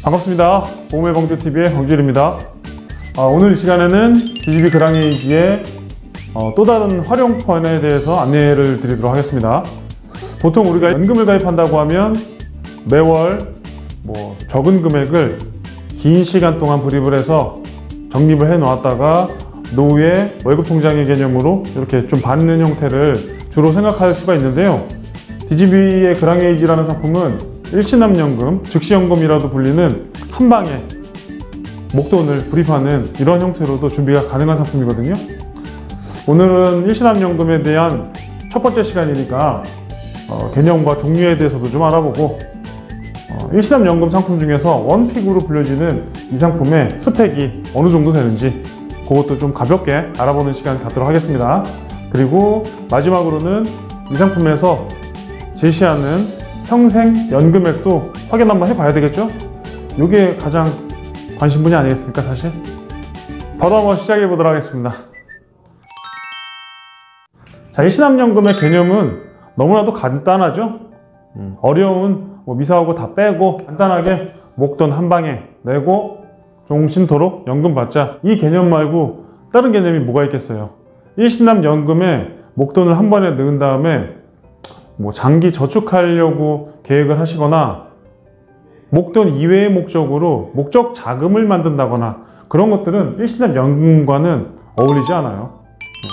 반갑습니다. 보험의 방주TV의 방주일입니다. 오늘 이 시간에는 DGB 그랑에이지의 또 다른 활용편에 대해서 안내를 드리도록 하겠습니다. 보통 우리가 연금을 가입한다고 하면 매월 적은 금액을 긴 시간 동안 불입을 해서 적립을 해 놓았다가 노후에 월급 통장의 개념으로 이렇게 좀 받는 형태를 주로 생각할 수가 있는데요. DGB의 그랑에이지라는 상품은 일시납연금, 즉시연금이라도 불리는 한 방에 목돈을 불입하는 이런 형태로도 준비가 가능한 상품이거든요. 오늘은 일시납연금에 대한 첫 번째 시간이니까 개념과 종류에 대해서도 좀 알아보고 일시납연금 상품 중에서 원픽으로 불려지는 이 상품의 스펙이 어느 정도 되는지 그것도 좀 가볍게 알아보는 시간 갖도록 하겠습니다. 그리고 마지막으로는 이 상품에서 제시하는 평생 연금액도 확인 한번 해봐야 되겠죠? 이게 가장 관심 분야 아니겠습니까, 사실? 바로 한번 시작해 보도록 하겠습니다. 자, 일시납연금의 개념은 너무나도 간단하죠? 어려운 미사하고 다 빼고 간단하게 목돈 한 방에 내고 종신토록 연금 받자, 이 개념 말고 다른 개념이 뭐가 있겠어요? 일시납연금에 목돈을 한 번에 넣은 다음에 장기 저축하려고 계획을 하시거나 목돈 이외의 목적으로 목적 자금을 만든다거나 그런 것들은 일시납연금과는 어울리지 않아요.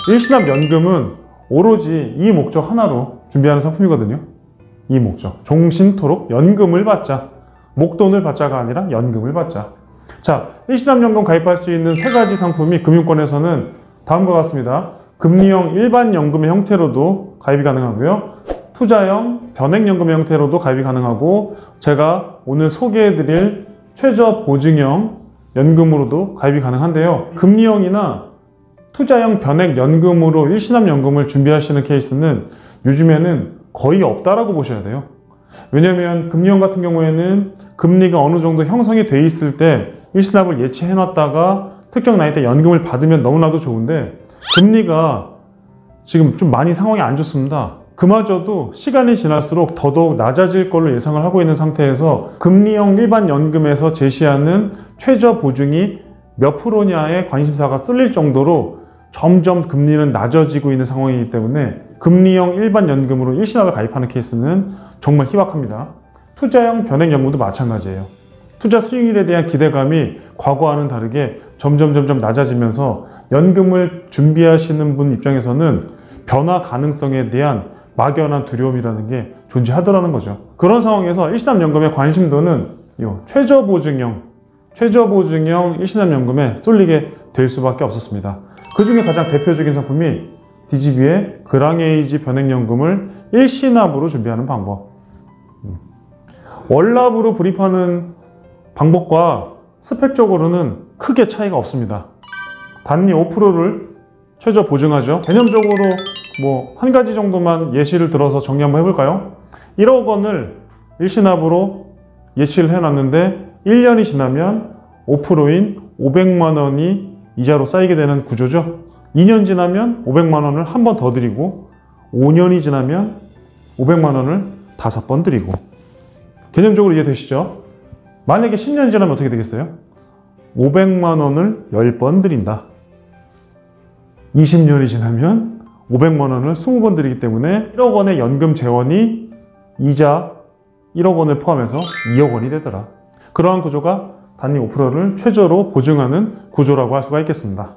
일시납연금은 오로지 이 목적 하나로 준비하는 상품이거든요. 이 목적, 종신토록 연금을 받자, 목돈을 받자가 아니라 연금을 받자. 자, 일시납연금 가입할 수 있는 세 가지 상품이 금융권에서는 다음과 같습니다. 금리형 일반연금의 형태로도 가입이 가능하고요, 투자형 변액연금의 형태로도 가입이 가능하고, 제가 오늘 소개해드릴 최저보증형 연금으로도 가입이 가능한데요. 금리형이나 투자형 변액연금으로 일시납연금을 준비하시는 케이스는 요즘에는 거의 없다라고 보셔야 돼요. 왜냐하면 금리형 같은 경우에는 금리가 어느 정도 형성이 돼 있을 때 일시납을 예치해 놨다가 특정 나이 때 연금을 받으면 너무나도 좋은데, 금리가 지금 좀 많이 상황이 안 좋습니다. 그마저도 시간이 지날수록 더더욱 낮아질 걸로 예상을 하고 있는 상태에서 금리형 일반 연금에서 제시하는 최저 보증이 몇 프로냐에 관심사가 쏠릴 정도로 점점 금리는 낮아지고 있는 상황이기 때문에 금리형 일반 연금으로 일시납을 가입하는 케이스는 정말 희박합니다. 투자형 변액연금도 마찬가지예요. 투자 수익률에 대한 기대감이 과거와는 다르게 점점 낮아지면서 연금을 준비하시는 분 입장에서는 변화 가능성에 대한 막연한 두려움이라는 게 존재하더라는 거죠. 그런 상황에서 일시납연금의 관심도는 최저보증형 일시납연금에 쏠리게 될 수밖에 없었습니다. 그 중에 가장 대표적인 상품이 DGB의 그랑에이지 변액연금을 일시납으로 준비하는 방법. 월납으로 불입하는 방법과 스펙적으로는 크게 차이가 없습니다. 단리 5%를 최저 보증하죠. 개념적으로 한 가지 정도만 예시를 들어서 정리 한번 해볼까요? 1억 원을 일시납으로 예치를 해놨는데 1년이 지나면 5%인 500만 원이 이자로 쌓이게 되는 구조죠. 2년 지나면 500만 원을 한 번 더 드리고 5년이 지나면 500만 원을 5번 드리고. 개념적으로 이해되시죠? 만약에 10년 지나면 어떻게 되겠어요? 500만 원을 10번 드린다. 20년이 지나면 500만 원을 20번 드리기 때문에 1억 원의 연금 재원이 이자 1억 원을 포함해서 2억 원이 되더라. 그러한 구조가 단위 5%를 최저로 보증하는 구조라고 할 수가 있겠습니다.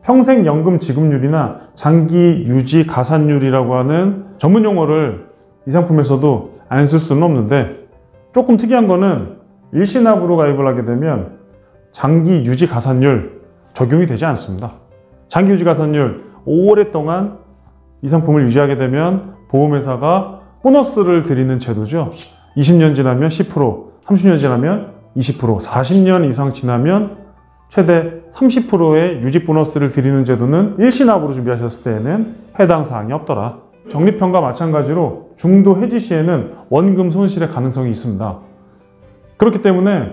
평생 연금 지급률이나 장기 유지 가산율이라고 하는 전문 용어를 이 상품에서도 안 쓸 수는 없는데, 조금 특이한 거는 일시납으로 가입을 하게 되면 장기 유지 가산율 적용이 되지 않습니다. 장기 유지 가산율 오랫동안 이 상품을 유지하게 되면 보험회사가 보너스를 드리는 제도죠. 20년 지나면 10%, 30년 지나면 20%, 40년 이상 지나면 최대 30%의 유지 보너스를 드리는 제도는 일시납으로 준비하셨을 때에는 해당 사항이 없더라. 적립형과 마찬가지로 중도 해지 시에는 원금 손실의 가능성이 있습니다. 그렇기 때문에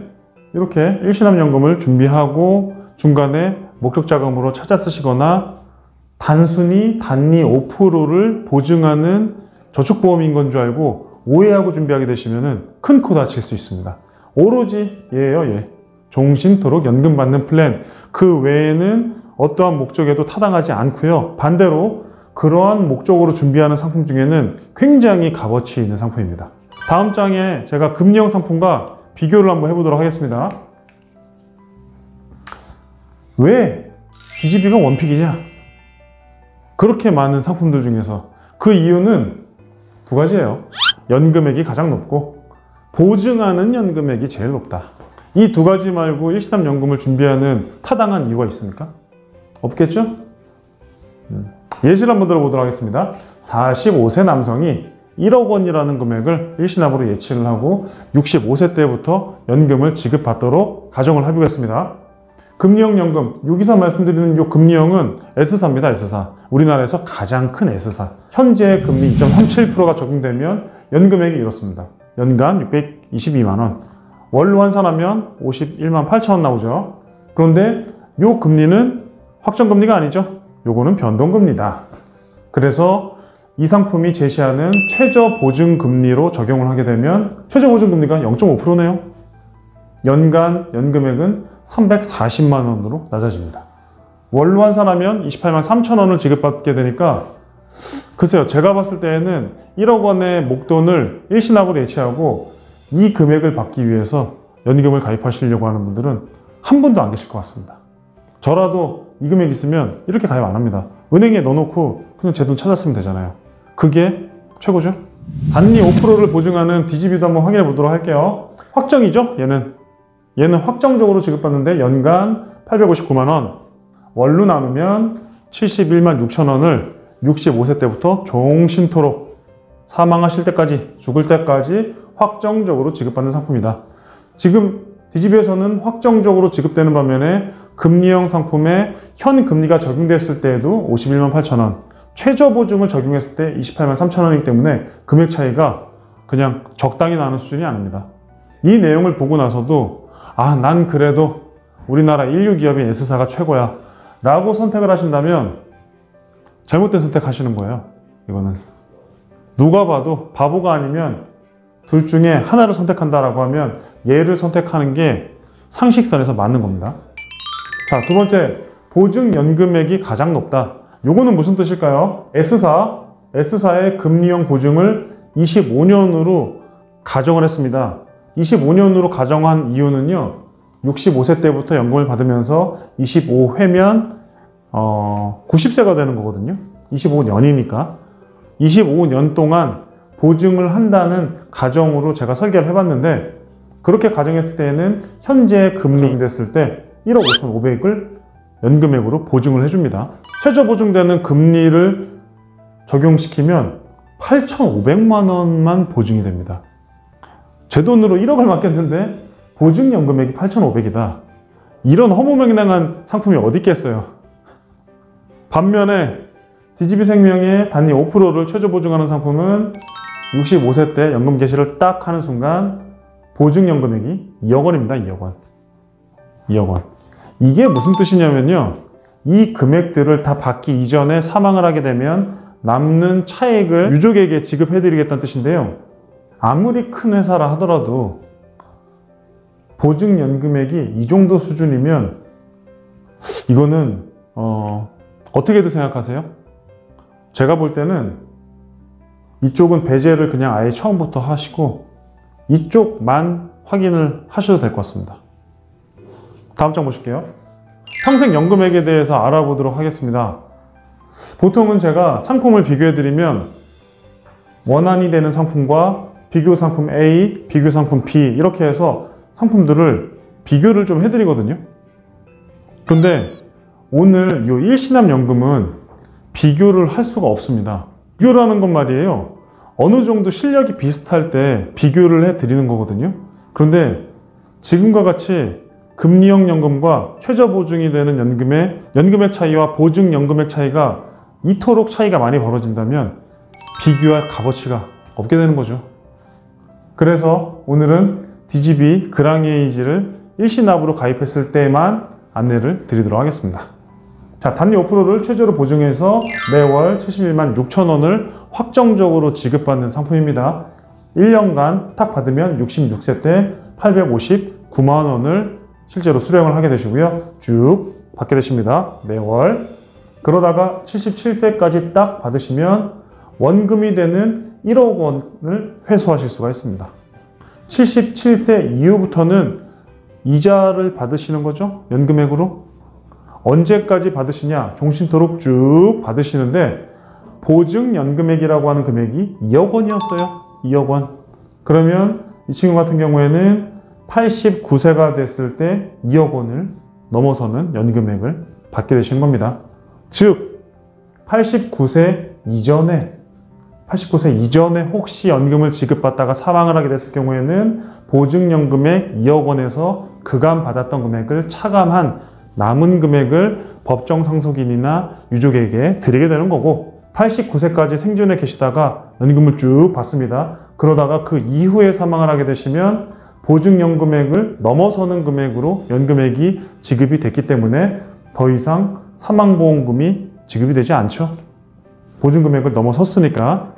이렇게 일시납연금을 준비하고 중간에 목적 자금으로 찾아 쓰시거나 단순히 단리 5%를 보증하는 저축보험인 건 줄 알고 오해하고 준비하게 되시면 큰 코 다칠 수 있습니다. 오로지 얘예요, 얘. 종신토록 연금 받는 플랜. 그 외에는 어떠한 목적에도 타당하지 않고요. 반대로 그러한 목적으로 준비하는 상품 중에는 굉장히 값어치 있는 상품입니다. 다음 장에 제가 금리형 상품과 비교를 한번 해보도록 하겠습니다. 왜 DGB가 원픽이냐? 그렇게 많은 상품들 중에서 그 이유는 두 가지예요. 연금액이 가장 높고 보증하는 연금액이 제일 높다. 이 두 가지 말고 일시납연금을 준비하는 타당한 이유가 있습니까? 없겠죠? 예시를 한번 들어보도록 하겠습니다. 45세 남성이 1억 원이라는 금액을 일시납으로 예치를 하고 65세 때부터 연금을 지급받도록 가정을 해보겠습니다. 금리형 연금, 여기서 말씀드리는 이 금리형은 S사입니다. S사. 우리나라에서 가장 큰 S사. 현재 금리 2.37%가 적용되면 연금액이 이렇습니다. 연간 622만 원. 월로 환산하면 51만 8천 원 나오죠. 그런데 이 금리는 확정금리가 아니죠. 요거는 변동금리다. 그래서 이 상품이 제시하는 최저보증금리로 적용을 하게 되면 최저보증금리가 0.5%네요. 연간 연금액은 340만 원으로 낮아집니다. 월로 환산하면 28만 3천 원을 지급받게 되니까 글쎄요, 제가 봤을 때에는 1억 원의 목돈을 일시납으로 예치하고 이 금액을 받기 위해서 연금을 가입하시려고 하는 분들은 한 분도 안 계실 것 같습니다. 저라도 이 금액 있으면 이렇게 가입 안 합니다. 은행에 넣어놓고 그냥 제 돈 찾았으면 되잖아요. 그게 최고죠. 단리 5%를 보증하는 DGB도 한번 확인해 보도록 할게요. 확정이죠. 얘는 확정적으로 지급받는데 연간 859만 원, 월로 나누면 71만 6천 원을 65세 때부터 종신토록 사망하실 때까지, 죽을 때까지 확정적으로 지급받는 상품이다. 지금 DGB에서는 확정적으로 지급되는 반면에 금리형 상품에 현 금리가 적용됐을 때에도 51만 8천 원, 최저보증을 적용했을 때 28만 3천 원이기 때문에 금액 차이가 그냥 적당히 나는 수준이 아닙니다. 이 내용을 보고 나서도 난 그래도 우리나라 인류 기업인 S사가 최고야 라고 선택을 하신다면 잘못된 선택하시는 거예요. 이거는 누가 봐도 바보가 아니면 둘 중에 하나를 선택한다라고 하면 얘를 선택하는 게 상식선에서 맞는 겁니다. 자, 두 번째, 보증연금액이 가장 높다. 요거는 무슨 뜻일까요? S사의 금리형 보증을 25년으로 가정을 했습니다. 25년으로 가정한 이유는요, 65세 때부터 연금을 받으면서 25회면 90세가 되는 거거든요. 25년이니까 25년 동안 보증을 한다는 가정으로 제가 설계를 해봤는데, 그렇게 가정했을 때에는 현재 금리 됐을 때 1억 5,500을 연금액으로 보증을 해줍니다. 최저 보증되는 금리를 적용시키면 8,500만 원만 보증이 됩니다. 제 돈으로 1억을 맡겼는데 보증연금액이 8,500이다. 이런 허무맹랑한 상품이 어디 있겠어요. 반면에 DGB생명의 단위 5%를 최저 보증하는 상품은 65세 때 연금 개시를 딱 하는 순간 보증연금액이 2억 원입니다. 2억 원. 2억 원. 이게 무슨 뜻이냐면요, 이 금액들을 다 받기 이전에 사망을 하게 되면 남는 차액을 유족에게 지급해드리겠다는 뜻인데요, 아무리 큰 회사라 하더라도 보증연금액이 이 정도 수준이면 이거는 어떻게들 생각하세요? 제가 볼 때는 이쪽은 배제를 그냥 아예 처음부터 하시고 이쪽만 확인을 하셔도 될 것 같습니다. 다음 장 보실게요. 평생 연금액에 대해서 알아보도록 하겠습니다. 보통은 제가 상품을 비교해드리면 원한이 되는 상품과 비교 상품 A, 비교 상품 B 이렇게 해서 상품들을 비교를 좀 해드리거든요. 근데 오늘 이 일시납연금은 비교를 할 수가 없습니다. 비교라는 건 말이에요, 어느 정도 실력이 비슷할 때 비교를 해드리는 거거든요. 그런데 지금과 같이 금리형 연금과 최저보증이 되는 연금의 연금액 차이와 보증연금액 차이가 이토록 차이가 많이 벌어진다면 비교할 값어치가 없게 되는 거죠. 그래서 오늘은 DGB 그랑에이지를 일시납으로 가입했을 때만 안내를 드리도록 하겠습니다. 자, 단위 5%를 최저로 보증해서 매월 71만 6천 원을 확정적으로 지급받는 상품입니다. 1년간 딱 받으면 66세 때 859만 원을 실제로 수령을 하게 되시고요. 쭉 받게 되십니다. 매월. 그러다가 77세까지 딱 받으시면 원금이 되는 1억 원을 회수하실 수가 있습니다. 77세 이후부터는 이자를 받으시는 거죠. 연금액으로. 언제까지 받으시냐? 종신토록 쭉 받으시는데 보증연금액이라고 하는 금액이 2억 원이었어요. 2억 원. 그러면 이 친구 같은 경우에는 89세가 됐을 때 2억 원을 넘어서는 연금액을 받게 되신 겁니다. 즉 89세 이전에 혹시 연금을 지급받다가 사망을 하게 됐을 경우에는 보증연금액 2억 원에서 그간 받았던 금액을 차감한 남은 금액을 법정상속인이나 유족에게 드리게 되는 거고, 89세까지 생존해 계시다가 연금을 쭉 받습니다. 그러다가 그 이후에 사망을 하게 되시면 보증연금액을 넘어서는 금액으로 연금액이 지급이 됐기 때문에 더 이상 사망보험금이 지급이 되지 않죠. 보증금액을 넘어섰으니까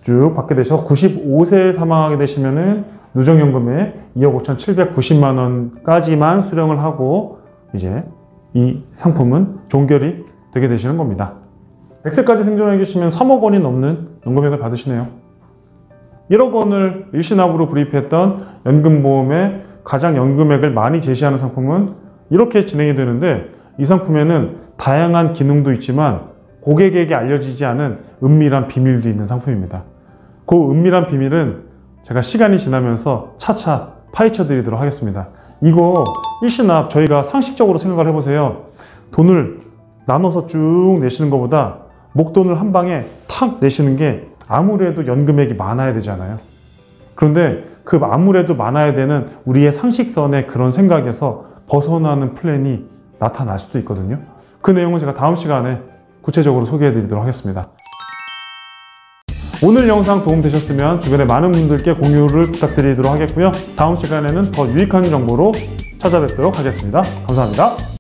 쭉 받게 되셔서 95세에 사망하게 되시면은 누정연금에 2억 5,790만 원까지만 수령을 하고 이제 이 상품은 종결이 되게 되시는 겁니다. 100세까지 생존해 계시면 3억 원이 넘는 연금액을 받으시네요. 1억 원을 일시납으로 불입했던 연금보험의 가장 연금액을 많이 제시하는 상품은 이렇게 진행이 되는데, 이 상품에는 다양한 기능도 있지만 고객에게 알려지지 않은 은밀한 비밀도 있는 상품입니다. 그 은밀한 비밀은 제가 시간이 지나면서 차차 파헤쳐 드리도록 하겠습니다. 이거 일시납 저희가 상식적으로 생각을 해보세요. 돈을 나눠서 쭉 내시는 것보다 목돈을 한 방에 탁 내시는 게 아무래도 연금액이 많아야 되잖아요. 그런데 그 아무래도 많아야 되는 우리의 상식선의 그런 생각에서 벗어나는 플랜이 나타날 수도 있거든요. 그 내용은 제가 다음 시간에 구체적으로 소개해 드리도록 하겠습니다. 오늘 영상 도움되셨으면 주변에 많은 분들께 공유를 부탁드리도록 하겠고요. 다음 시간에는 더 유익한 정보로 찾아뵙도록 하겠습니다. 감사합니다.